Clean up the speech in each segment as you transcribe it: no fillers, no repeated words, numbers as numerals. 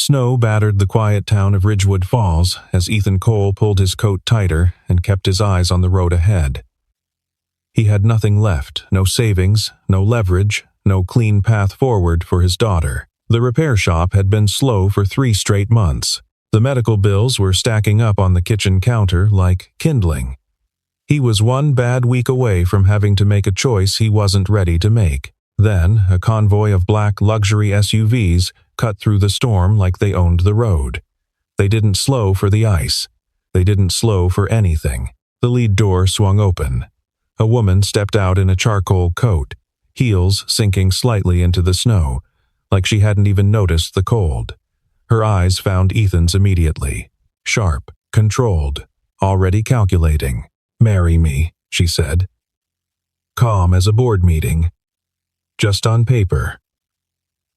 snow battered the quiet town of Ridgewood Falls as Ethan Cole pulled his coat tighter and kept his eyes on the road ahead. He had nothing left, no savings, no leverage, no clean path forward for his daughter. The repair shop had been slow for 3 straight months. The medical bills were stacking up on the kitchen counter like kindling. He was 1 bad week away from having to make a choice he wasn't ready to make. Then, a convoy of black luxury SUVs cut through the storm like they owned the road. They didn't slow for the ice. They didn't slow for anything. The lead door swung open. A woman stepped out in a charcoal coat, heels sinking slightly into the snow, like she hadn't even noticed the cold. Her eyes found Ethan's immediately. Sharp, controlled, already calculating. "Marry me," she said. Calm as a board meeting. Just on paper.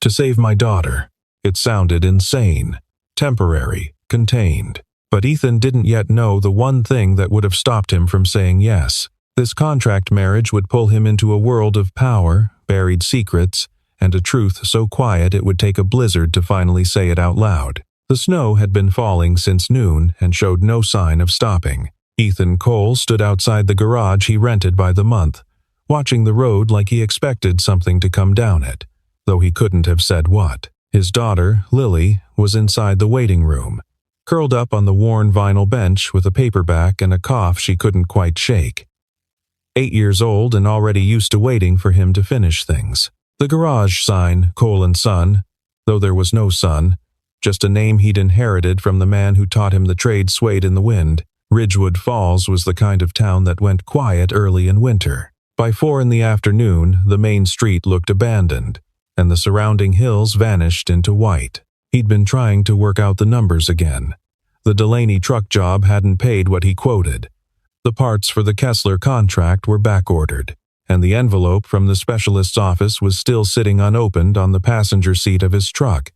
To save my daughter. It sounded insane. Temporary, contained. But Ethan didn't yet know the one thing that would have stopped him from saying yes. This contract marriage would pull him into a world of power, buried secrets, and a truth so quiet it would take a blizzard to finally say it out loud. The snow had been falling since noon and showed no sign of stopping. Ethan Cole stood outside the garage he rented by the month, watching the road like he expected something to come down it, though he couldn't have said what. His daughter, Lily, was inside the waiting room, curled up on the worn vinyl bench with a paperback and a cough she couldn't quite shake. 8 years old and already used to waiting for him to finish things. The garage sign, Cole & Son, though there was no son, just a name he'd inherited from the man who taught him the trade swayed in the wind. Ridgewood Falls was the kind of town that went quiet early in winter. By 4 in the afternoon, the main street looked abandoned, and the surrounding hills vanished into white. He'd been trying to work out the numbers again. The Delaney truck job hadn't paid what he quoted. The parts for the Kessler contract were backordered, and the envelope from the specialist's office was still sitting unopened on the passenger seat of his truck,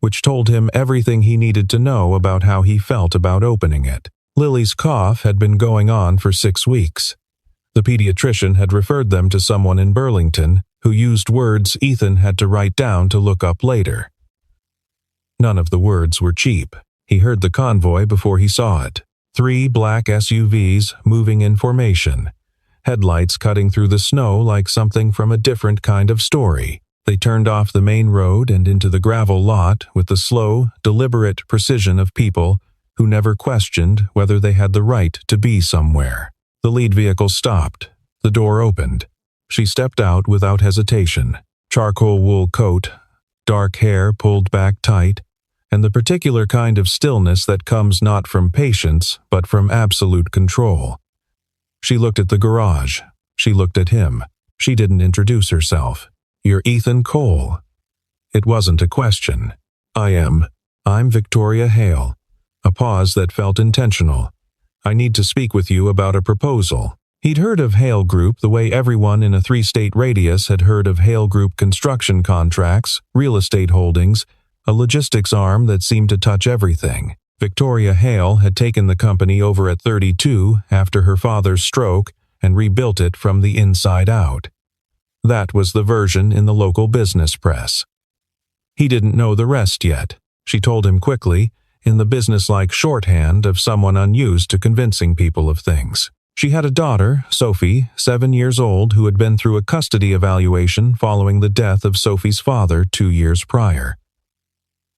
which told him everything he needed to know about how he felt about opening it. Lily's cough had been going on for 6 weeks. The pediatrician had referred them to someone in Burlington who used words Ethan had to write down to look up later. None of the words were cheap. He heard the convoy before he saw it. 3 black SUVs moving in formation, headlights cutting through the snow like something from a different kind of story. They turned off the main road and into the gravel lot with the slow, deliberate precision of people who never questioned whether they had the right to be somewhere. The lead vehicle stopped. The door opened. She stepped out without hesitation. Charcoal wool coat, dark hair pulled back tight, and the particular kind of stillness that comes not from patience but from absolute control. She looked at the garage. She looked at him. She didn't introduce herself. "You're Ethan Cole." It wasn't a question. I'm Victoria Hale." A pause that felt intentional. "I need to speak with you about a proposal." He'd heard of Hale Group the way everyone in a 3-state radius had heard of Hale Group construction contracts, real estate holdings, a logistics arm that seemed to touch everything. Victoria Hale had taken the company over at 32 after her father's stroke and rebuilt it from the inside out. That was the version in the local business press. He didn't know the rest yet. She told him quickly, in the businesslike shorthand of someone unused to convincing people of things. She had a daughter, Sophie, 7 years old, who had been through a custody evaluation following the death of Sophie's father 2 years prior.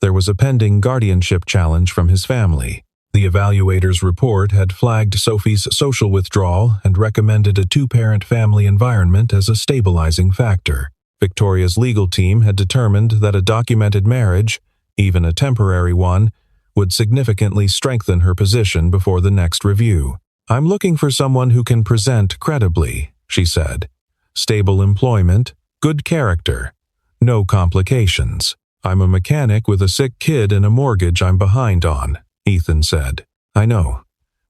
There was a pending guardianship challenge from his family. The evaluator's report had flagged Sophie's social withdrawal and recommended a 2-parent family environment as a stabilizing factor. Victoria's legal team had determined that a documented marriage, even a temporary one, would significantly strengthen her position before the next review. "I'm looking for someone who can present credibly," she said. "Stable employment, good character, no complications. I'm a mechanic with a sick kid and a mortgage I'm behind on," Ethan said. "I know.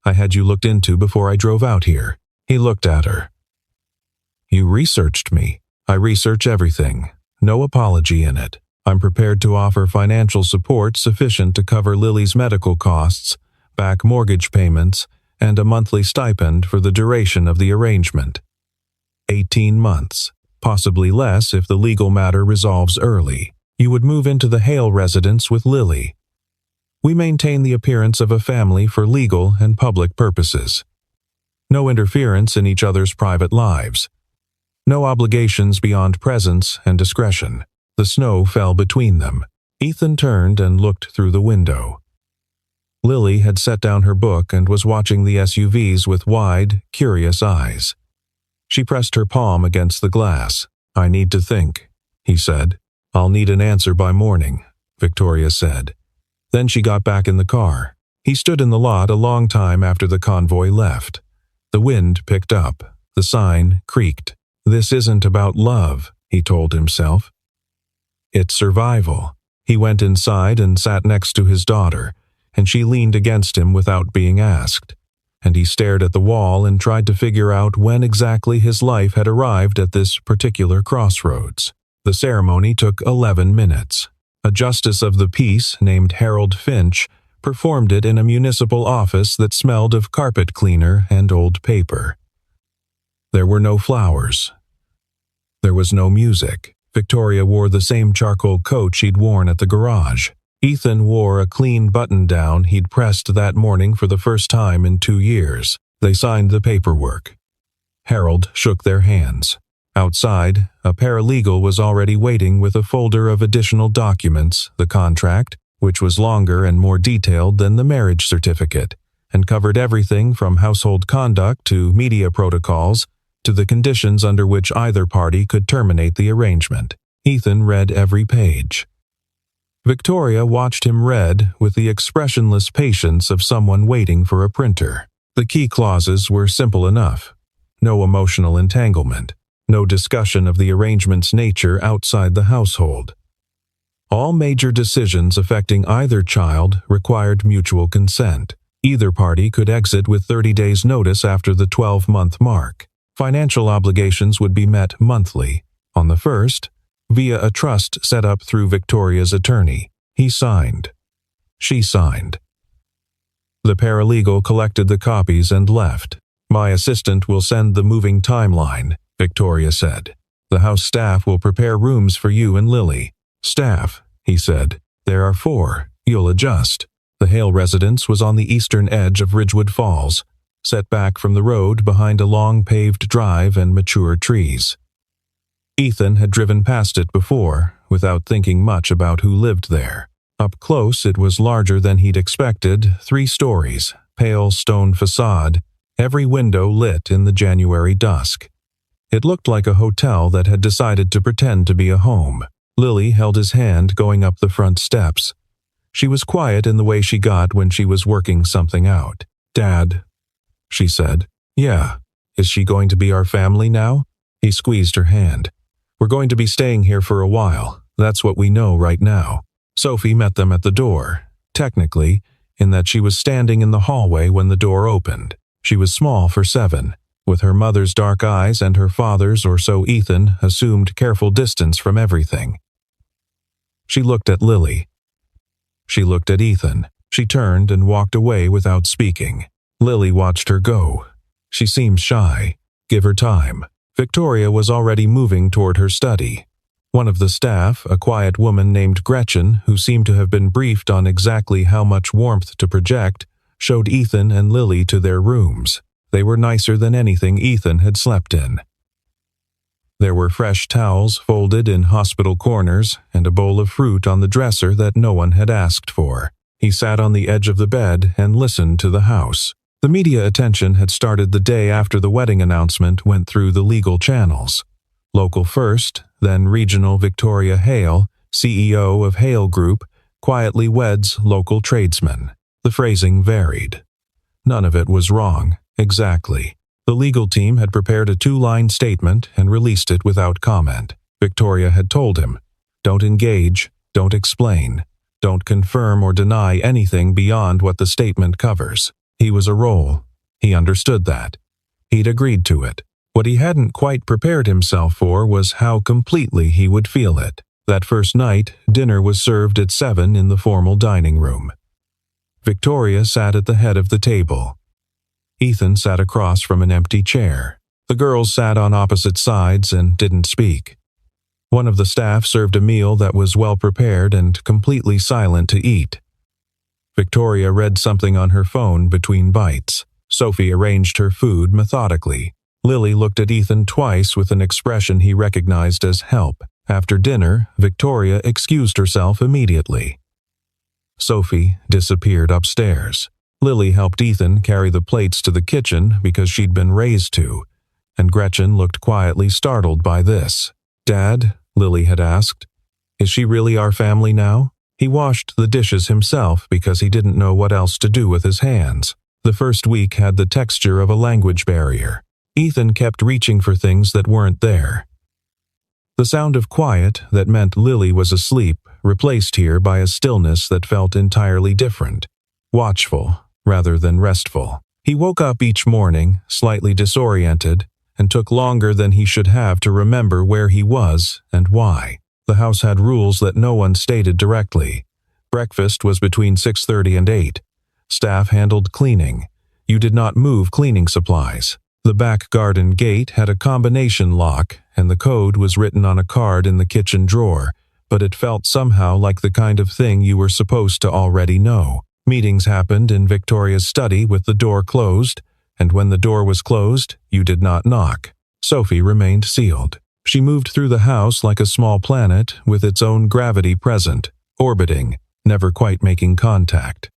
I had you looked into before I drove out here." He looked at her. "You researched me. I research everything. No apology in it. I'm prepared to offer financial support sufficient to cover Lily's medical costs, back mortgage payments, and a monthly stipend for the duration of the arrangement. 18 months, possibly less if the legal matter resolves early. You would move into the Hale residence with Lily. We maintain the appearance of a family for legal and public purposes. No interference in each other's private lives. No obligations beyond presence and discretion. The snow fell between them. Ethan turned and looked through the window. Lily had set down her book and was watching the SUVs with wide, curious eyes. She pressed her palm against the glass. "I need to think," he said. "I'll need an answer by morning," Victoria said. Then she got back in the car. He stood in the lot a long time after the convoy left. The wind picked up. The sign creaked. "This isn't about love," he told himself. "It's survival." He went inside and sat next to his daughter, and she leaned against him without being asked. And he stared at the wall and tried to figure out when exactly his life had arrived at this particular crossroads. The ceremony took 11 minutes. A justice of the peace named Harold Finch performed it in a municipal office that smelled of carpet cleaner and old paper. There were no flowers. There was no music. Victoria wore the same charcoal coat she'd worn at the garage. Ethan wore a clean button-down he'd pressed that morning for the first time in 2 years. They signed the paperwork. Harold shook their hands. Outside, a paralegal was already waiting with a folder of additional documents, the contract, which was longer and more detailed than the marriage certificate, and covered everything from household conduct to media protocols to the conditions under which either party could terminate the arrangement. Ethan read every page. Victoria watched him read with the expressionless patience of someone waiting for a printer. The key clauses were simple enough. No emotional entanglement. No discussion of the arrangement's nature outside the household. All major decisions affecting either child required mutual consent. Either party could exit with 30 days' notice after the 12-month mark. Financial obligations would be met monthly. On the first, via a trust set up through Victoria's attorney. He signed. She signed. The paralegal collected the copies and left. "My assistant will send the moving timeline," Victoria said. "The house staff will prepare rooms for you and Lily." "Staff," he said. "There are 4. You'll adjust." The Hale residence was on the eastern edge of Ridgewood Falls, set back from the road behind a long paved drive and mature trees. Ethan had driven past it before, without thinking much about who lived there. Up close, it was larger than he'd expected, 3 stories, pale stone facade, every window lit in the January dusk. It looked like a hotel that had decided to pretend to be a home. Lily held his hand going up the front steps. She was quiet in the way she got when she was working something out. "Dad," she said. "Yeah. Is she going to be our family now?" He squeezed her hand. "We're going to be staying here for a while. That's what we know right now." Sophie met them at the door, technically, in that she was standing in the hallway when the door opened. She was small for 7, with her mother's dark eyes and her father's, or so Ethan assumed, careful distance from everything. She looked at Lily. She looked at Ethan. She turned and walked away without speaking. Lily watched her go. She seemed shy. Give her time. Victoria was already moving toward her study. One of the staff, a quiet woman named Gretchen, who seemed to have been briefed on exactly how much warmth to project, showed Ethan and Lily to their rooms. They were nicer than anything Ethan had slept in. There were fresh towels folded in hospital corners and a bowl of fruit on the dresser that no one had asked for. He sat on the edge of the bed and listened to the house. The media attention had started the day after the wedding announcement went through the legal channels. Local first, then regional Victoria Hale, CEO of Hale Group, quietly weds local tradesman. The phrasing varied. None of it was wrong, exactly. The legal team had prepared a 2-line statement and released it without comment. Victoria had told him, "Don't engage, don't explain, don't confirm or deny anything beyond what the statement covers." He was a role. He understood that. He'd agreed to it. What he hadn't quite prepared himself for was how completely he would feel it. That first night, dinner was served at 7 in the formal dining room. Victoria sat at the head of the table. Ethan sat across from an empty chair. The girls sat on opposite sides and didn't speak. One of the staff served a meal that was well prepared and completely silent to eat. Victoria read something on her phone between bites. Sophie arranged her food methodically. Lily looked at Ethan twice with an expression he recognized as help. After dinner, Victoria excused herself immediately. Sophie disappeared upstairs. Lily helped Ethan carry the plates to the kitchen because she'd been raised to, and Gretchen looked quietly startled by this. "Dad," Lily had asked, "is she really our family now?" He washed the dishes himself because he didn't know what else to do with his hands. The first week had the texture of a language barrier. Ethan kept reaching for things that weren't there. The sound of quiet that meant Lily was asleep replaced here by a stillness that felt entirely different, watchful rather than restful. He woke up each morning, slightly disoriented, and took longer than he should have to remember where he was and why. The house had rules that no one stated directly. Breakfast was between 6:30 and 8. Staff handled cleaning. You did not move cleaning supplies. The back garden gate had a combination lock, and the code was written on a card in the kitchen drawer, but it felt somehow like the kind of thing you were supposed to already know. Meetings happened in Victoria's study with the door closed, and when the door was closed, you did not knock. Sophie remained sealed. She moved through the house like a small planet with its own gravity present, orbiting, never quite making contact.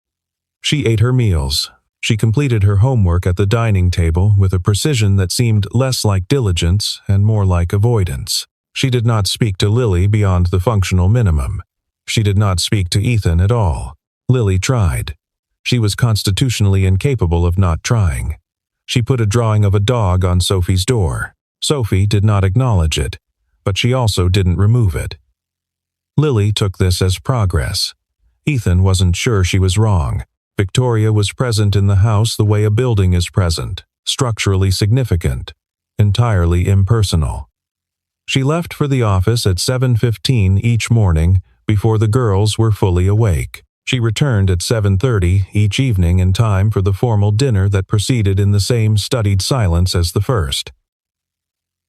She ate her meals. She completed her homework at the dining table with a precision that seemed less like diligence and more like avoidance. She did not speak to Lily beyond the functional minimum. She did not speak to Ethan at all. Lily tried. She was constitutionally incapable of not trying. She put a drawing of a dog on Sophie's door. Sophie did not acknowledge it, but she also didn't remove it. Lily took this as progress. Ethan wasn't sure she was wrong. Victoria was present in the house the way a building is present, structurally significant, entirely impersonal. She left for the office at 7:15 each morning before the girls were fully awake. She returned at 7:30 each evening in time for the formal dinner that proceeded in the same studied silence as the first.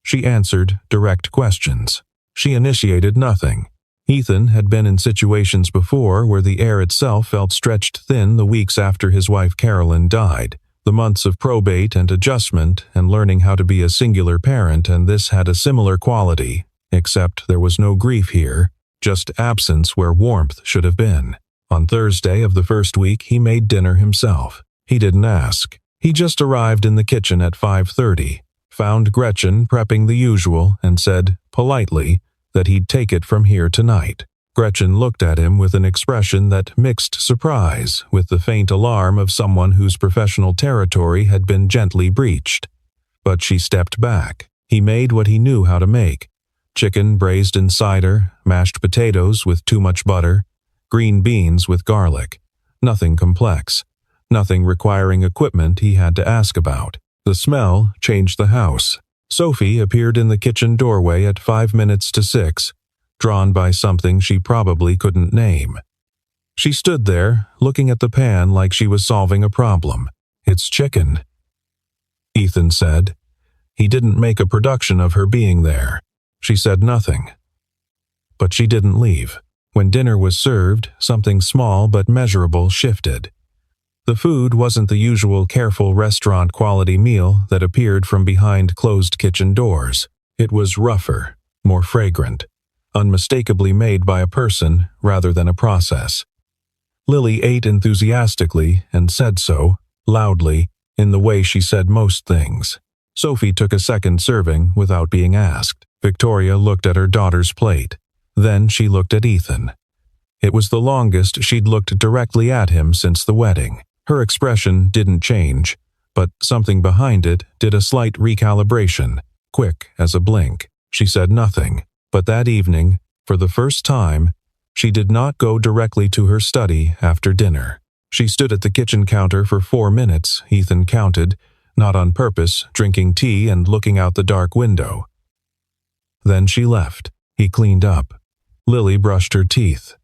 She answered direct questions. She initiated nothing. Ethan had been in situations before where the air itself felt stretched thin the weeks after his wife Carolyn died. The months of probate and adjustment and learning how to be a singular parent, and this had a similar quality, except there was no grief here, just absence where warmth should have been. On Thursday of the first week, he made dinner himself. He didn't ask. He just arrived in the kitchen at 5:30, found Gretchen prepping the usual, and said, politely, that he'd take it from here tonight. Gretchen looked at him with an expression that mixed surprise with the faint alarm of someone whose professional territory had been gently breached. But she stepped back. He made what he knew how to make: chicken braised in cider, mashed potatoes with too much butter, green beans with garlic. Nothing complex. Nothing requiring equipment he had to ask about. The smell changed the house. Sophie appeared in the kitchen doorway at 5 minutes to 6, drawn by something she probably couldn't name. She stood there, looking at the pan like she was solving a problem. "It's chicken," Ethan said. He didn't make a production of her being there. She said nothing. But she didn't leave. When dinner was served, something small but measurable shifted. The food wasn't the usual careful restaurant-quality meal that appeared from behind closed kitchen doors. It was rougher, more fragrant, unmistakably made by a person rather than a process. Lily ate enthusiastically and said so, loudly, in the way she said most things. Sophie took a second serving without being asked. Victoria looked at her daughter's plate. Then she looked at Ethan. It was the longest she'd looked directly at him since the wedding. Her expression didn't change, but something behind it did a slight recalibration, quick as a blink. She said nothing, but that evening, for the first time, she did not go directly to her study after dinner. She stood at the kitchen counter for 4 minutes, Ethan counted, not on purpose, drinking tea and looking out the dark window. Then she left. He cleaned up. Lily brushed her teeth.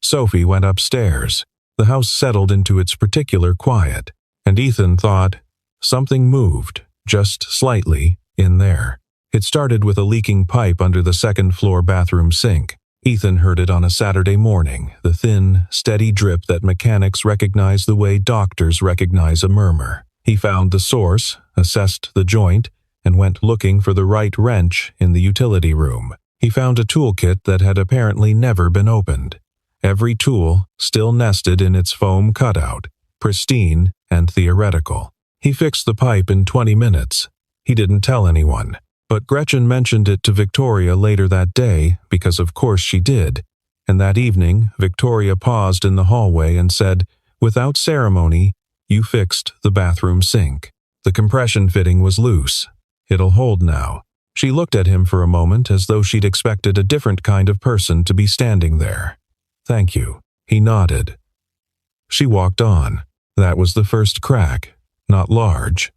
Sophie went upstairs. The house settled into its particular quiet, and Ethan thought, something moved, just slightly, in there. It started with a leaking pipe under the second-floor bathroom sink. Ethan heard it on a Saturday morning, the thin, steady drip that mechanics recognize the way doctors recognize a murmur. He found the source, assessed the joint, and went looking for the right wrench in the utility room. He found a toolkit that had apparently never been opened. Every tool still nested in its foam cutout, pristine and theoretical. He fixed the pipe in 20 minutes. He didn't tell anyone, but Gretchen mentioned it to Victoria later that day because of course she did, and that evening Victoria paused in the hallway and said, "Without ceremony, you fixed the bathroom sink. The compression fitting was loose. It'll hold now." She looked at him for a moment as though she'd expected a different kind of person to be standing there. "Thank you." He nodded. She walked on. That was the first crack, not large,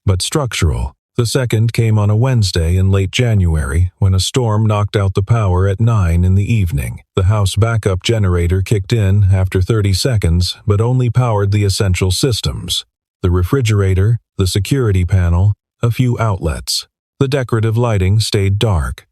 but structural. The second came on a Wednesday in late January when a storm knocked out the power at 9 in the evening. The house backup generator kicked in after 30 seconds but only powered the essential systems: the refrigerator, the security panel, a few outlets. The decorative lighting stayed dark.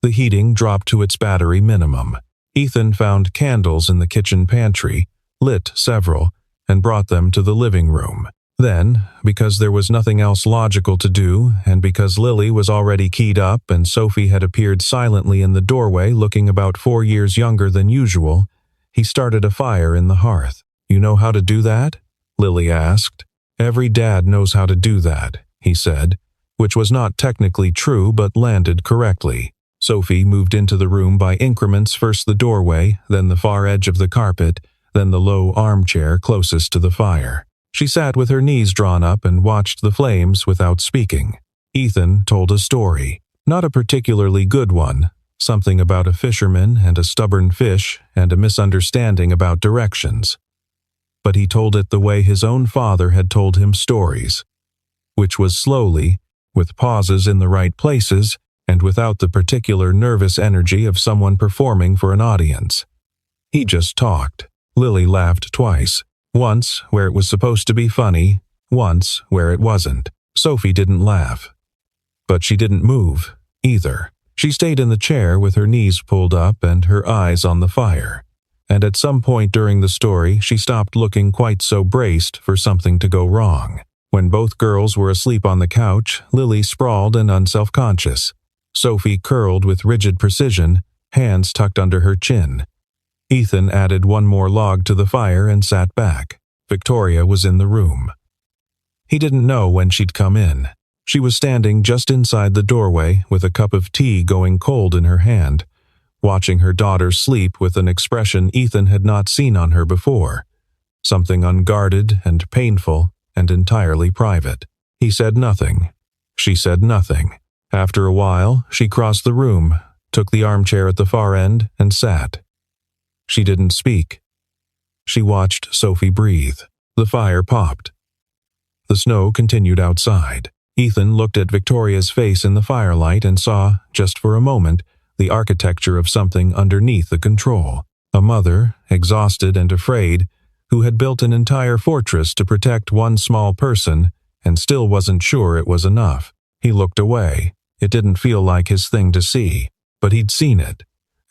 The heating dropped to its battery minimum. Ethan found candles in the kitchen pantry, lit several, and brought them to the living room. Then, because there was nothing else logical to do, and because Lily was already keyed up and Sophie had appeared silently in the doorway looking about 4 years younger than usual, he started a fire in the hearth. "You know how to do that?" Lily asked. "Every dad knows how to do that," he said, which was not technically true but landed correctly. Sophie moved into the room by increments, first the doorway, then the far edge of the carpet, then the low armchair closest to the fire. She sat with her knees drawn up and watched the flames without speaking. Ethan told a story, not a particularly good one, something about a fisherman and a stubborn fish and a misunderstanding about directions. But he told it the way his own father had told him stories, which was slowly, with pauses in the right places, and without the particular nervous energy of someone performing for an audience. He just talked. Lily laughed twice. Once where it was supposed to be funny, once where it wasn't. Sophie didn't laugh. But she didn't move, either. She stayed in the chair with her knees pulled up and her eyes on the fire. And at some point during the story, she stopped looking quite so braced for something to go wrong. When both girls were asleep on the couch, Lily sprawled and unselfconscious. Sophie curled with rigid precision, hands tucked under her chin. Ethan added one more log to the fire and sat back. Victoria was in the room. He didn't know when she'd come in. She was standing just inside the doorway with a cup of tea going cold in her hand, watching her daughter sleep with an expression Ethan had not seen on her before, something unguarded and painful and entirely private. He said nothing. She said nothing. After a while, she crossed the room, took the armchair at the far end, and sat. She didn't speak. She watched Sophie breathe. The fire popped. The snow continued outside. Ethan looked at Victoria's face in the firelight and saw, just for a moment, the architecture of something underneath the control. A mother, exhausted and afraid, who had built an entire fortress to protect one small person and still wasn't sure it was enough. He looked away. It didn't feel like his thing to see, but he'd seen it.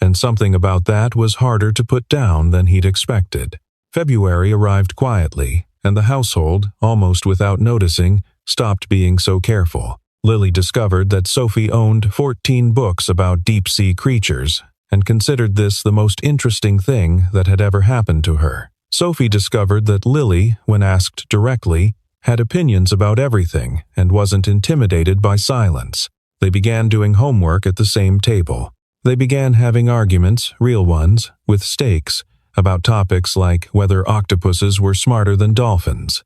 And something about that was harder to put down than he'd expected. February arrived quietly, and the household, almost without noticing, stopped being so careful. Lily discovered that Sophie owned 14 books about deep-sea creatures, and considered this the most interesting thing that had ever happened to her. Sophie discovered that Lily, when asked directly, had opinions about everything and wasn't intimidated by silence. They began doing homework at the same table. They began having arguments, real ones, with stakes, about topics like whether octopuses were smarter than dolphins.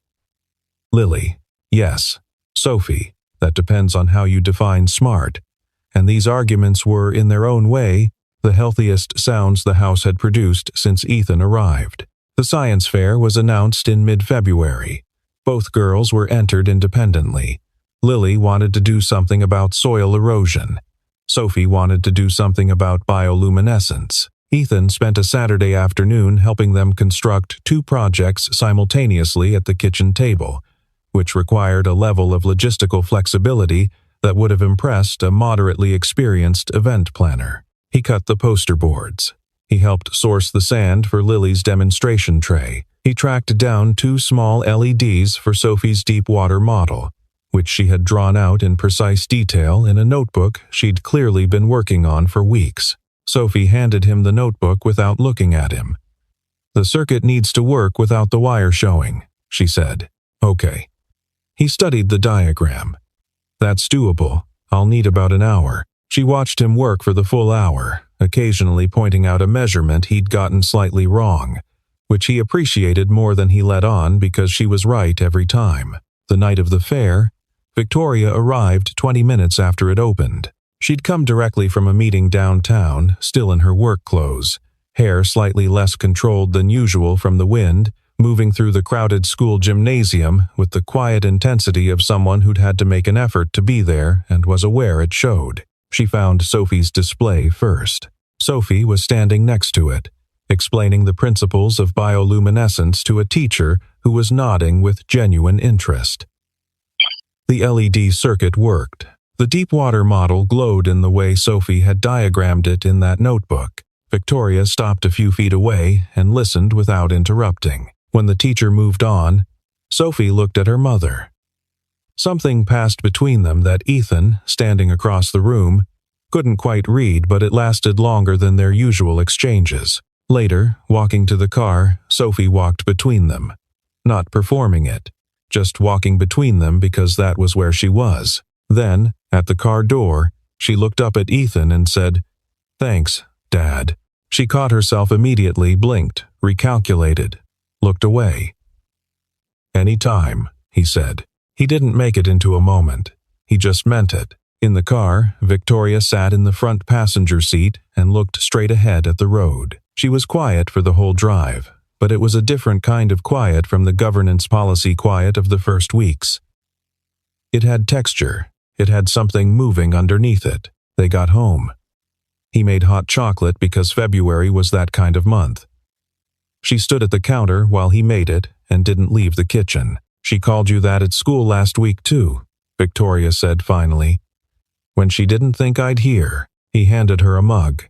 Lily: yes. Sophie: that depends on how you define smart. And these arguments were, in their own way, the healthiest sounds the house had produced since Ethan arrived. The science fair was announced in mid-February. Both girls were entered independently. Lily wanted to do something about soil erosion. Sophie wanted to do something about bioluminescence. Ethan spent a Saturday afternoon helping them construct 2 projects simultaneously at the kitchen table, which required a level of logistical flexibility that would have impressed a moderately experienced event planner. He cut the poster boards. He helped source the sand for Lily's demonstration tray. He tracked down 2 small LEDs for Sophie's deep water model, which she had drawn out in precise detail in a notebook she'd clearly been working on for weeks. Sophie handed him the notebook without looking at him. "The circuit needs to work without the wire showing," she said. "Okay." He studied the diagram. "That's doable. I'll need about an hour." She watched him work for the full hour, occasionally pointing out a measurement he'd gotten slightly wrong, which he appreciated more than he let on because she was right every time. The night of the fair, Victoria arrived 20 minutes after it opened. She'd come directly from a meeting downtown, still in her work clothes, hair slightly less controlled than usual from the wind, moving through the crowded school gymnasium with the quiet intensity of someone who'd had to make an effort to be there and was aware it showed. She found Sophie's display first. Sophie was standing next to it, explaining the principles of bioluminescence to a teacher who was nodding with genuine interest. The LED circuit worked. The deep water model glowed in the way Sophie had diagrammed it in that notebook. Victoria stopped a few feet away and listened without interrupting. When the teacher moved on, Sophie looked at her mother. Something passed between them that Ethan, standing across the room, couldn't quite read, but it lasted longer than their usual exchanges. Later, walking to the car, Sophie walked between them. Not performing it, just walking between them because that was where she was. Then, at the car door, she looked up at Ethan and said, "Thanks, Dad." She caught herself immediately, blinked, recalculated, looked away. "Any time," he said. He didn't make it into a moment. He just meant it. In the car, Victoria sat in the front passenger seat and looked straight ahead at the road. She was quiet for the whole drive, but it was a different kind of quiet from the governance policy quiet of the first weeks. It had texture. It had something moving underneath it. They got home. He made hot chocolate because February was that kind of month. She stood at the counter while he made it and didn't leave the kitchen. "She called you that at school last week too," Victoria said finally. When she didn't think I'd hear, he handed her a mug.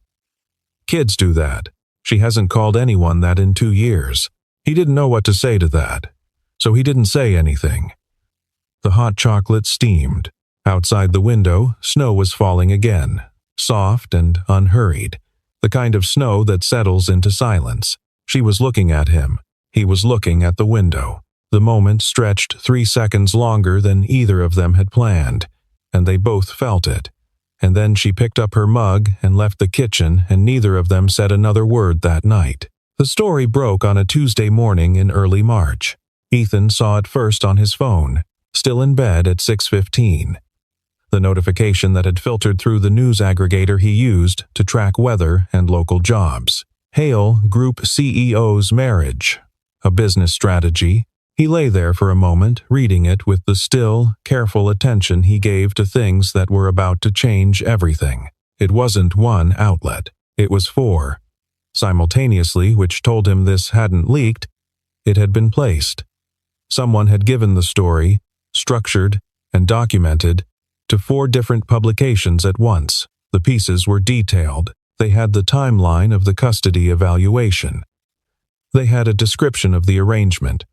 "Kids do that. She hasn't called anyone that in 2 years." He didn't know what to say to that, so he didn't say anything. The hot chocolate steamed. Outside the window, snow was falling again, soft and unhurried, the kind of snow that settles into silence. She was looking at him. He was looking at the window. The moment stretched 3 seconds longer than either of them had planned, and they both felt it. And then she picked up her mug and left the kitchen, and neither of them said another word that night. The story broke on a Tuesday morning in early March. Ethan saw it first on his phone, still in bed at 6:15. The notification that had filtered through the news aggregator he used to track weather and local jobs. Hale Group CEO's marriage. A business strategy. He lay there for a moment, reading it with the still, careful attention he gave to things that were about to change everything. It wasn't one outlet. It was 4. Simultaneously, which told him this hadn't leaked, it had been placed. Someone had given the story, structured and documented, to 4 different publications at once. The pieces were detailed. They had the timeline of the custody evaluation. They had a description of the arrangement,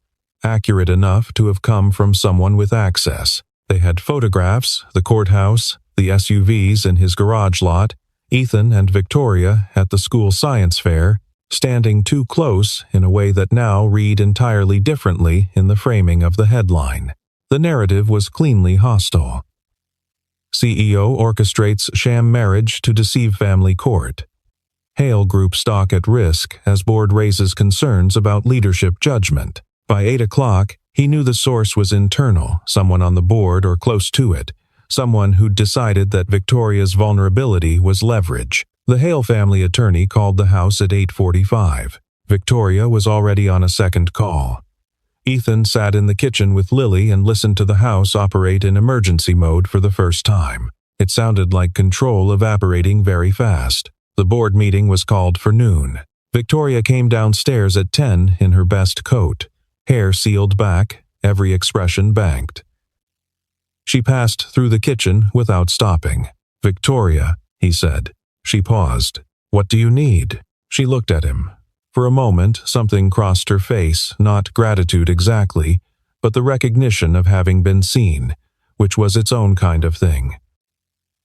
accurate enough to have come from someone with access. They had photographs, the courthouse, the SUVs in his garage lot, Ethan and Victoria at the school science fair, standing too close in a way that now read entirely differently in the framing of the headline. The narrative was cleanly hostile. CEO orchestrates sham marriage to deceive family court. Hale Group stock at risk as board raises concerns about leadership judgment. By 8 o'clock, he knew the source was internal, someone on the board or close to it, someone who'd decided that Victoria's vulnerability was leverage. The Hale family attorney called the house at 8:45. Victoria was already on a second call. Ethan sat in the kitchen with Lily and listened to the house operate in emergency mode for the first time. It sounded like control evaporating very fast. The board meeting was called for noon. Victoria came downstairs at 10 in her best coat, hair sealed back, every expression banked. She passed through the kitchen without stopping. "Victoria," he said. She paused. "What do you need?" She looked at him. For a moment, something crossed her face, not gratitude exactly, but the recognition of having been seen, which was its own kind of thing.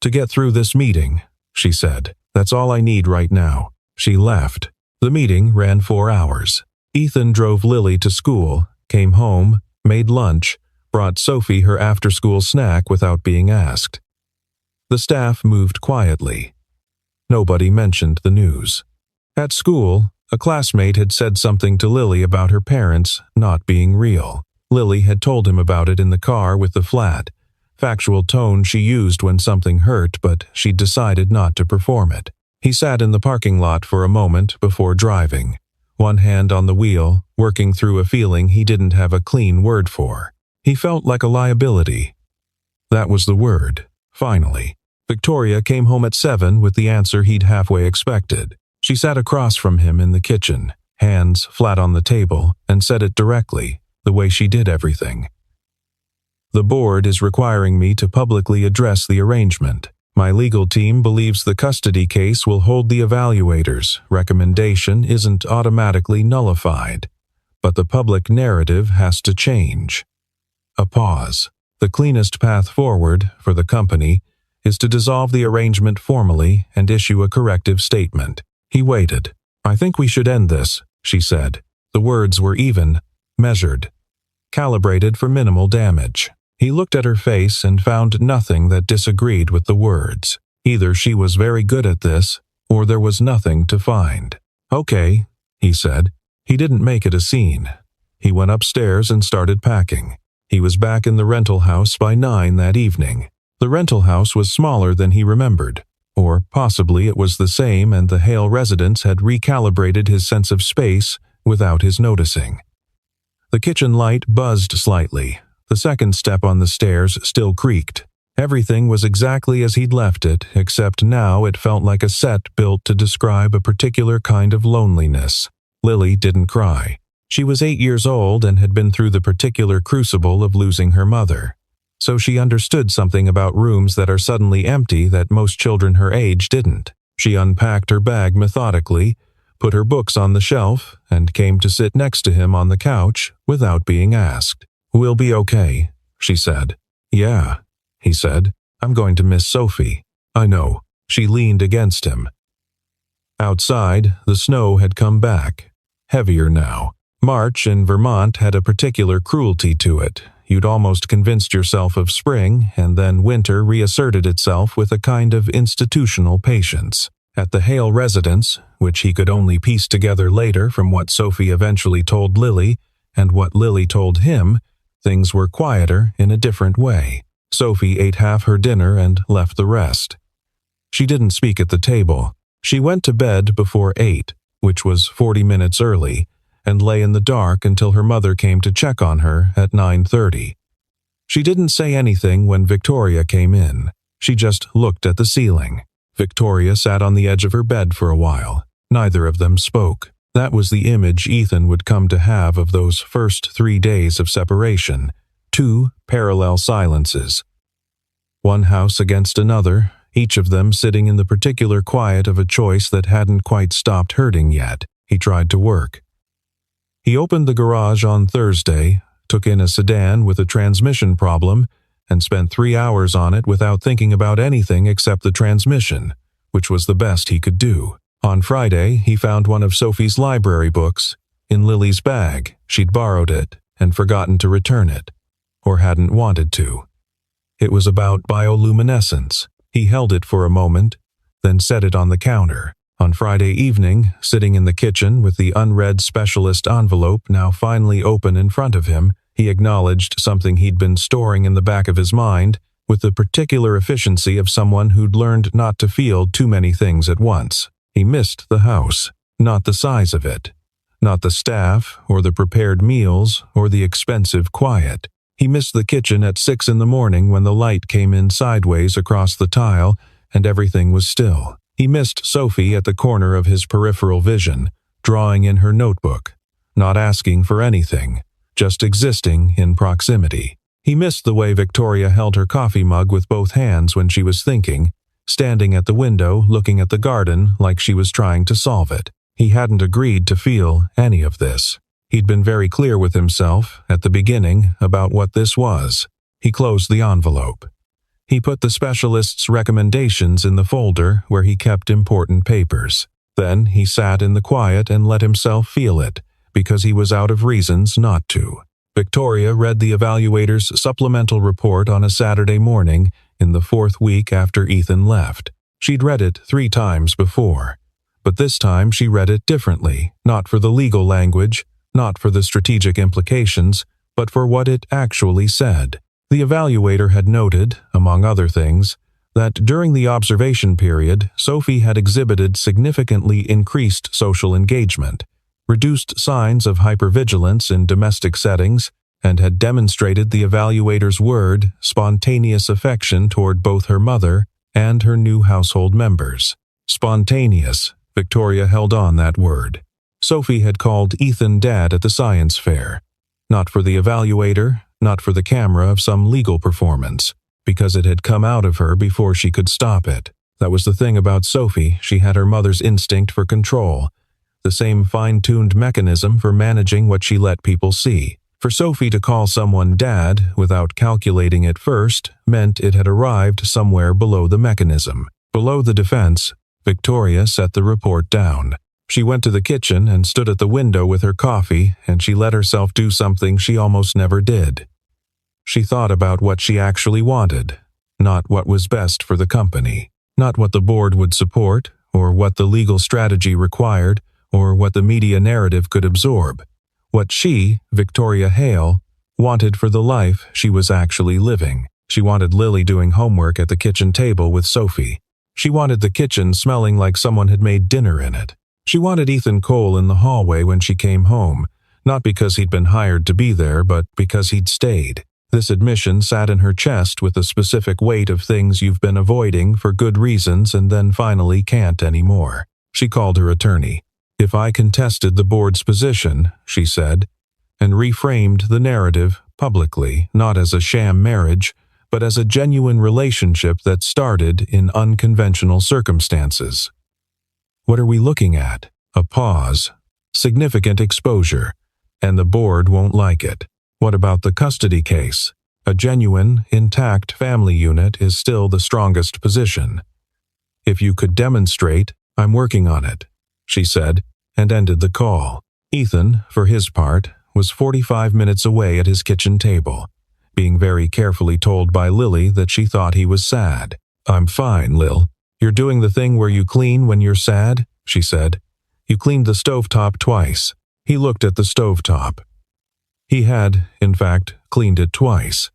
"To get through this meeting," she said. "That's all I need right now." She left. The meeting ran 4 hours. Ethan drove Lily to school, came home, made lunch, brought Sophie her after-school snack without being asked. The staff moved quietly. Nobody mentioned the news. At school, a classmate had said something to Lily about her parents not being real. Lily had told him about it in the car with the flat, factual tone she used when something hurt, but she decided not to perform it. He sat in the parking lot for a moment before driving, one hand on the wheel, working through a feeling he didn't have a clean word for. He felt like a liability. That was the word, finally. Victoria came home at 7 with the answer he'd halfway expected. She sat across from him in the kitchen, hands flat on the table, and said it directly, the way she did everything. "The board is requiring me to publicly address the arrangement. My legal team believes the custody case will hold the evaluator's recommendation isn't automatically nullified, but the public narrative has to change." A pause. "The cleanest path forward, for the company, is to dissolve the arrangement formally and issue a corrective statement." He waited. "I think we should end this," she said. The words were even, measured, calibrated for minimal damage. He looked at her face and found nothing that disagreed with the words. Either she was very good at this, or there was nothing to find. "Okay," he said. He didn't make it a scene. He went upstairs and started packing. He was back in the rental house by 9 that evening. The rental house was smaller than he remembered, or possibly it was the same and the Hale residents had recalibrated his sense of space without his noticing. The kitchen light buzzed slightly. The second step on the stairs still creaked. Everything was exactly as he'd left it, except now it felt like a set built to describe a particular kind of loneliness. Lily didn't cry. She was 8 years old and had been through the particular crucible of losing her mother. So she understood something about rooms that are suddenly empty that most children her age didn't. She unpacked her bag methodically, put her books on the shelf, and came to sit next to him on the couch without being asked. "We'll be okay," she said. "Yeah," he said. "I'm going to miss Sophie." "I know." She leaned against him. Outside, the snow had come back, heavier now. March in Vermont had a particular cruelty to it. You'd almost convinced yourself of spring, and then winter reasserted itself with a kind of institutional patience. At the Hale residence, which he could only piece together later from what Sophie eventually told Lily and what Lily told him, things were quieter in a different way. Sophie ate half her dinner and left the rest. She didn't speak at the table. She went to bed before 8, which was 40 minutes early, and lay in the dark until her mother came to check on her at 9:30. She didn't say anything when Victoria came in. She just looked at the ceiling. Victoria sat on the edge of her bed for a while. Neither of them spoke. That was the image Ethan would come to have of those first 3 days of separation. 2 parallel silences. One house against another, each of them sitting in the particular quiet of a choice that hadn't quite stopped hurting yet. He tried to work. He opened the garage on Thursday, took in a sedan with a transmission problem, and spent 3 hours on it without thinking about anything except the transmission, which was the best he could do. On Friday, he found one of Sophie's library books in Lily's bag. She'd borrowed it and forgotten to return it, or hadn't wanted to. It was about bioluminescence. He held it for a moment, then set it on the counter. On Friday evening, sitting in the kitchen with the unread specialist envelope now finally open in front of him, he acknowledged something he'd been storing in the back of his mind with the particular efficiency of someone who'd learned not to feel too many things at once. He missed the house, not the size of it, not the staff or the prepared meals or the expensive quiet. He missed the kitchen at 6 in the morning when the light came in sideways across the tile and everything was still. He missed Sophie at the corner of his peripheral vision, drawing in her notebook, not asking for anything, just existing in proximity. He missed the way Victoria held her coffee mug with both hands when she was thinking, standing at the window looking at the garden like she was trying to solve it. He hadn't agreed to feel any of this. He'd been very clear with himself at the beginning about what this was. He closed the envelope. He put the specialist's recommendations in the folder where he kept important papers. Then he sat in the quiet and let himself feel it, because he was out of reasons not to. Victoria read the evaluator's supplemental report on a Saturday morning in the 4th week after Ethan left. She'd read it 3 times before, but this time she read it differently, not for the legal language, not for the strategic implications, but for what it actually said. The evaluator had noted, among other things, that during the observation period, Sophie had exhibited significantly increased social engagement, reduced signs of hypervigilance in domestic settings, and had demonstrated the evaluator's word, spontaneous affection toward both her mother and her new household members. Spontaneous. Victoria held on that word. Sophie had called Ethan Dad at the science fair. Not for the evaluator, not for the camera of some legal performance, because it had come out of her before she could stop it. That was the thing about Sophie, she had her mother's instinct for control, the same fine-tuned mechanism for managing what she let people see. For Sophie to call someone Dad without calculating it first meant it had arrived somewhere below the mechanism. Below the defense, Victoria set the report down. She went to the kitchen and stood at the window with her coffee, and she let herself do something she almost never did. She thought about what she actually wanted, not what was best for the company, not what the board would support, or what the legal strategy required, or what the media narrative could absorb. What she, Victoria Hale, wanted for the life she was actually living. She wanted Lily doing homework at the kitchen table with Sophie. She wanted the kitchen smelling like someone had made dinner in it. She wanted Ethan Cole in the hallway when she came home, not because he'd been hired to be there, but because he'd stayed. This admission sat in her chest with the specific weight of things you've been avoiding for good reasons and then finally can't anymore. She called her attorney. "If I contested the board's position," she said, and reframed the narrative publicly, not as a sham marriage, but as a genuine relationship that started in unconventional circumstances. What are we looking at? A pause. Significant exposure. And the board won't like it. What about the custody case? A genuine, intact family unit is still the strongest position. If you could demonstrate, I'm working on it, she said, and ended the call. Ethan, for his part, was 45 minutes away at his kitchen table, being very carefully told by Lily that she thought he was sad. "I'm fine, Lil. You're doing the thing where you clean when you're sad," she said. "You cleaned the stovetop twice." He looked at the stovetop. He had, in fact, cleaned it twice.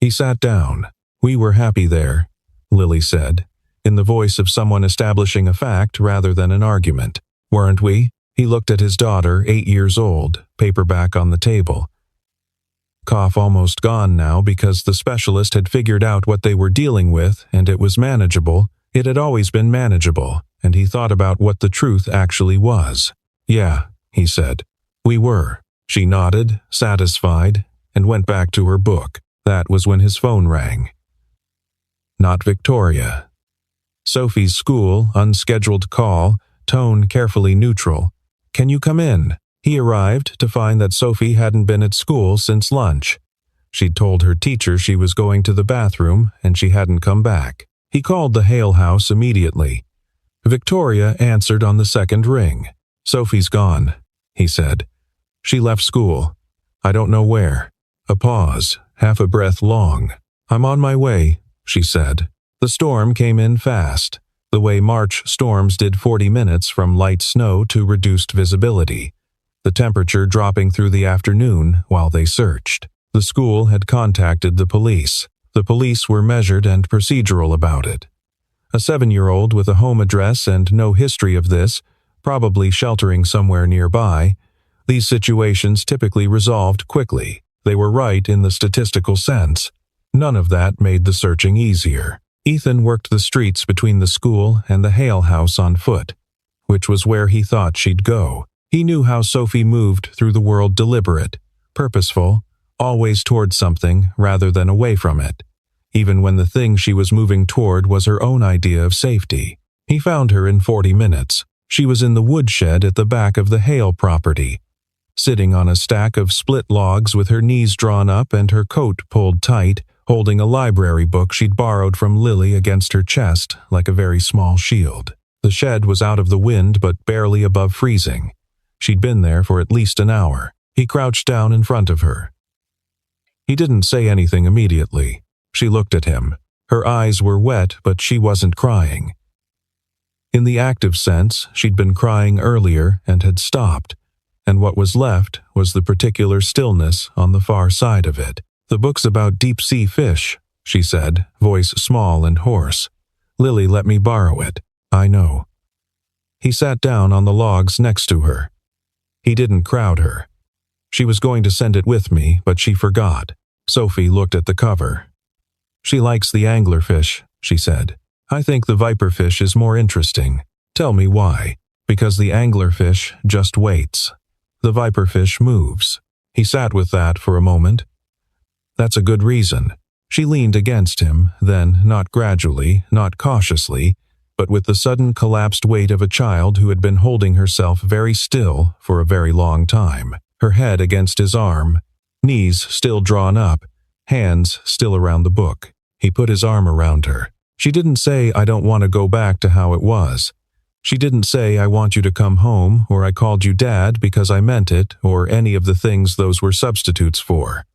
He sat down. "We were happy there," Lily said, in the voice of someone establishing a fact rather than an argument. "Weren't we?" He looked at his daughter, 8 years old, paperback on the table. Cough almost gone now because the specialist had figured out what they were dealing with and it was manageable. It had always been manageable, and he thought about what the truth actually was. "Yeah," he said. "We were." She nodded, satisfied, and went back to her book. That was when his phone rang. Not Victoria. Sophie's school, unscheduled call, tone carefully neutral. "Can you come in?" He arrived to find that Sophie hadn't been at school since lunch. She'd told her teacher she was going to the bathroom, and she hadn't come back. He called the Hale house immediately. Victoria answered on the second ring. "Sophie's gone," he said. "She left school. I don't know where." A pause, half a breath long. "I'm on my way," she said. The storm came in fast, the way March storms did 40 minutes from light snow to reduced visibility, the temperature dropping through the afternoon while they searched. The school had contacted the police. The police were measured and procedural about it. A 7-year-old with a home address and no history of this, probably sheltering somewhere nearby. These situations typically resolved quickly. They were right in the statistical sense. None of that made the searching easier. Ethan worked the streets between the school and the Hale house on foot, which was where he thought she'd go. He knew how Sophie moved through the world, deliberate, purposeful, always toward something rather than away from it. even when the thing she was moving toward was her own idea of safety. He found her in 40 minutes. She was in the woodshed at the back of the Hale property, sitting on a stack of split logs with her knees drawn up and her coat pulled tight, holding a library book she'd borrowed from Lily against her chest like a very small shield. The shed was out of the wind but barely above freezing. She'd been there for at least an hour. He crouched down in front of her. He didn't say anything immediately. She looked at him. Her eyes were wet, but she wasn't crying. In the active sense, she'd been crying earlier and had stopped, and what was left was the particular stillness on the far side of it. "The book's about deep-sea fish," she said, voice small and hoarse. "Lily let me borrow it. I know." He sat down on the logs next to her. He didn't crowd her. She was going to send it with me, but she forgot. Sophie looked at the cover. "She likes the anglerfish," she said. "I think the viperfish is more interesting. Tell me why." "Because the anglerfish just waits. The viperfish moves." He sat with that for a moment. "That's a good reason." She leaned against him, then, not gradually, not cautiously, but with the sudden collapsed weight of a child who had been holding herself very still for a very long time, her head against his arm, knees still drawn up, hands still around the book. He put his arm around her. She didn't say, "I don't want to go back to how it was." She didn't say, "I want you to come home," or "I called you Dad because I meant it," or any of the things those were substitutes for.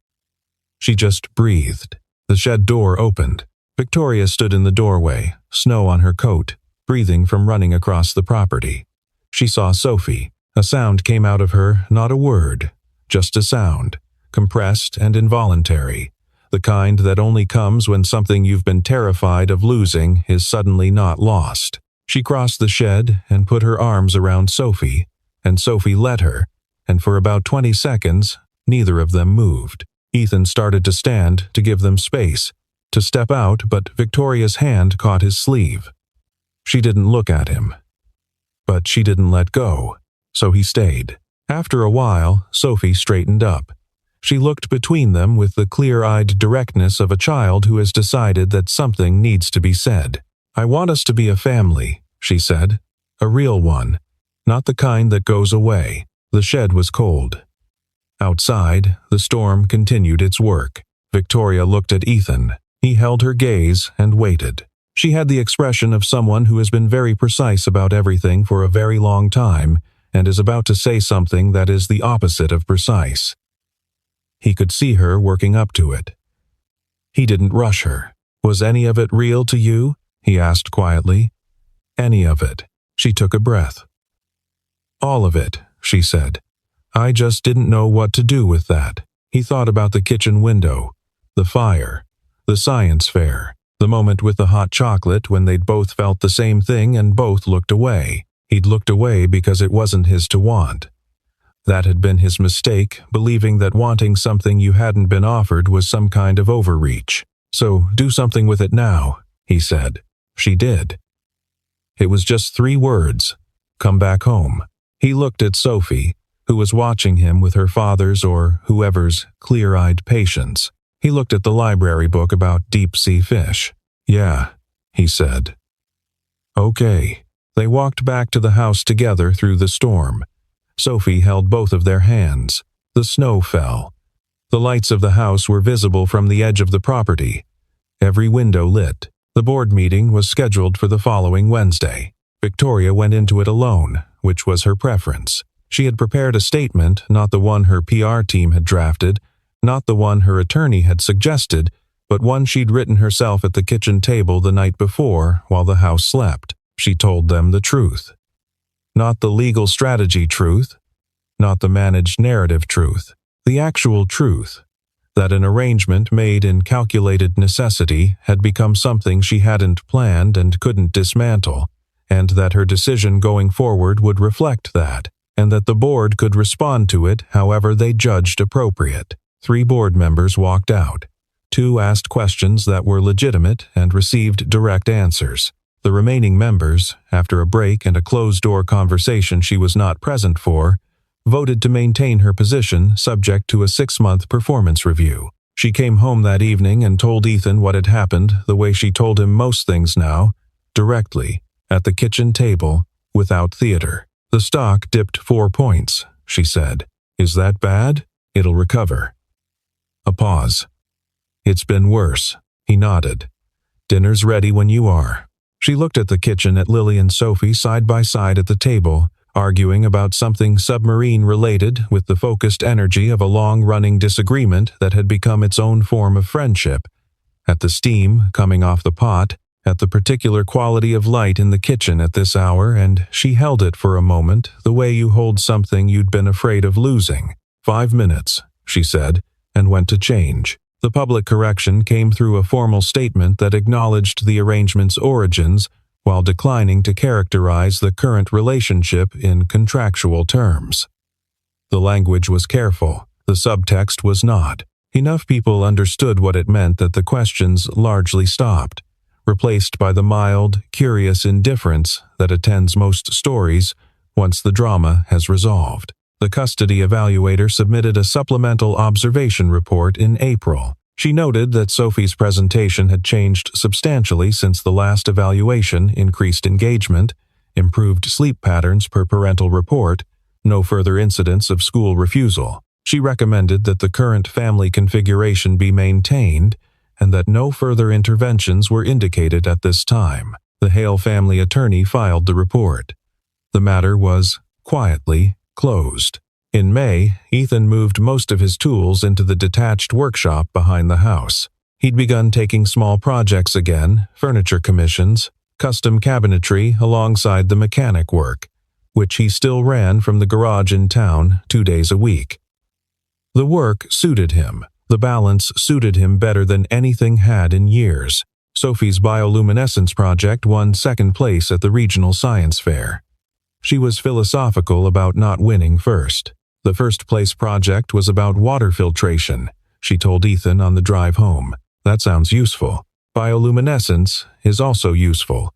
She just breathed. The shed door opened. Victoria stood in the doorway, snow on her coat, breathing from running across the property. She saw Sophie. A sound came out of her, not a word, just a sound, compressed and involuntary, the kind that only comes when something you've been terrified of losing is suddenly not lost. She crossed the shed and put her arms around Sophie, and Sophie let her, and for about 20 seconds, neither of them moved. Ethan started to stand to give them space, to step out, but Victoria's hand caught his sleeve. She didn't look at him. But she didn't let go, so he stayed. After a while, Sophie straightened up. She looked between them with the clear-eyed directness of a child who has decided that something needs to be said. "I want us to be a family," she said. "A real one, not the kind that goes away." The shed was cold. Outside, the storm continued its work. Victoria looked at Ethan. He held her gaze and waited. She had the expression of someone who has been very precise about everything for a very long time and is about to say something that is the opposite of precise. He could see her working up to it. He didn't rush her. "Was any of it real to you?" he asked quietly. "Any of it." She took a breath. "All of it," she said. "I just didn't know what to do with that." He thought about the kitchen window, the fire, the science fair, the moment with the hot chocolate when they'd both felt the same thing and both looked away. He'd looked away because it wasn't his to want. That had been his mistake, believing that wanting something you hadn't been offered was some kind of overreach. "So do something with it now," he said. She did. It was just 3 words. "Come back home." He looked at Sophie, who was watching him with her father's or whoever's clear-eyed patience. He looked at the library book about deep-sea fish. "Yeah," he said. "Okay." They walked back to the house together through the storm. Sophie held both of their hands. The snow fell. The lights of the house were visible from the edge of the property. Every window lit. The board meeting was scheduled for the following Wednesday. Victoria went into it alone, which was her preference. She had prepared a statement, not the one her PR team had drafted, not the one her attorney had suggested, but one she'd written herself at the kitchen table the night before while the house slept. She told them the truth. Not the legal strategy truth, not the managed narrative truth, the actual truth, that an arrangement made in calculated necessity had become something she hadn't planned and couldn't dismantle, and that her decision going forward would reflect that, and that the board could respond to it however they judged appropriate. 3 board members walked out. 2 asked questions that were legitimate and received direct answers. The remaining members, after a break and a closed-door conversation she was not present for, voted to maintain her position subject to a 6-month performance review. She came home that evening and told Ethan what had happened the way she told him most things now, directly, at the kitchen table, without theater. "The stock dipped 4 points," she said. "Is that bad? It'll recover." A pause. "It's been worse." He nodded. "Dinner's ready when you are." She looked at the kitchen at Lily and Sophie side by side at the table, arguing about something submarine-related with the focused energy of a long-running disagreement that had become its own form of friendship. At the steam coming off the pot, at the particular quality of light in the kitchen at this hour, and she held it for a moment the way you hold something you'd been afraid of losing. 5 minutes, she said, and went to change. The public correction came through a formal statement that acknowledged the arrangement's origins while declining to characterize the current relationship in contractual terms. The language was careful. The subtext was not. Enough people understood what it meant that the questions largely stopped, replaced by the mild, curious indifference that attends most stories once the drama has resolved. The custody evaluator submitted a supplemental observation report in April. She noted that Sophie's presentation had changed substantially since the last evaluation: increased engagement, improved sleep patterns per parental report, no further incidents of school refusal. She recommended that the current family configuration be maintained and that no further interventions were indicated at this time. The Hale family attorney filed the report. The matter was, quietly, closed. In May, Ethan moved most of his tools into the detached workshop behind the house. He'd begun taking small projects again, furniture commissions, custom cabinetry alongside the mechanic work, which he still ran from the garage in town 2 days a week. The work suited him. The balance suited him better than anything had in years. Sophie's bioluminescence project won second place at the regional science fair. She was philosophical about not winning first. The first place project was about water filtration, she told Ethan on the drive home. That sounds useful. Bioluminescence is also useful,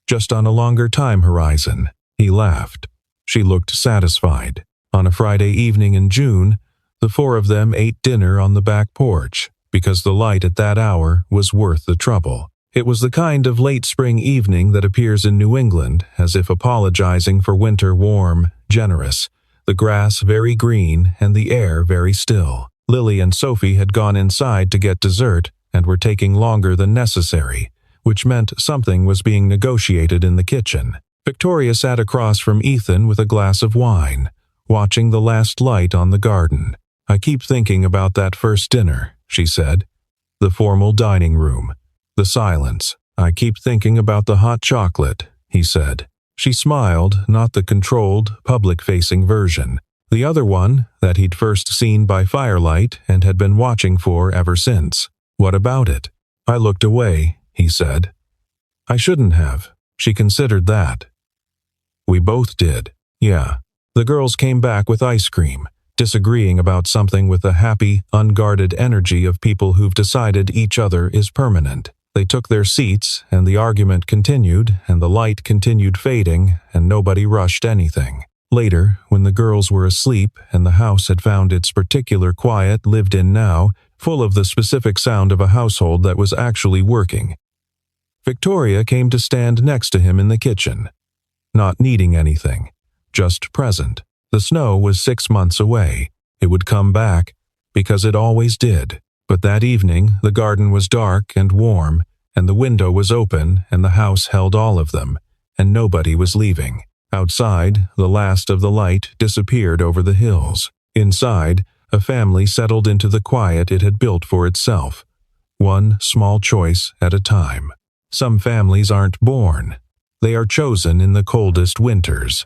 just on a longer time horizon. He laughed. She looked satisfied. On a Friday evening in June, the four of them ate dinner on the back porch, because the light at that hour was worth the trouble. It was the kind of late spring evening that appears in New England, as if apologizing for winter warm, generous, the grass very green and the air very still. Lily and Sophie had gone inside to get dessert and were taking longer than necessary, which meant something was being negotiated in the kitchen. Victoria sat across from Ethan with a glass of wine, watching the last light on the garden. "I keep thinking about that first dinner," she said. "The formal dining room. The silence. I keep thinking about the hot chocolate," he said. She smiled, not the controlled, public-facing version. The other one that he'd first seen by firelight and had been watching for ever since. "What about it?" "I looked away," he said. "I shouldn't have." She considered that. "We both did." "Yeah." The girls came back with ice cream, disagreeing about something with the happy, unguarded energy of people who've decided each other is permanent. They took their seats, and the argument continued, and the light continued fading, and nobody rushed anything. Later, when the girls were asleep and the house had found its particular quiet lived in now, full of the specific sound of a household that was actually working, Victoria came to stand next to him in the kitchen, not needing anything, just present. The snow was 6 months away. It would come back, because it always did. But that evening, the garden was dark and warm, and the window was open, and the house held all of them, and nobody was leaving. Outside, the last of the light disappeared over the hills. Inside, a family settled into the quiet it had built for itself, one small choice at a time. Some families aren't born. They are chosen in the coldest winters.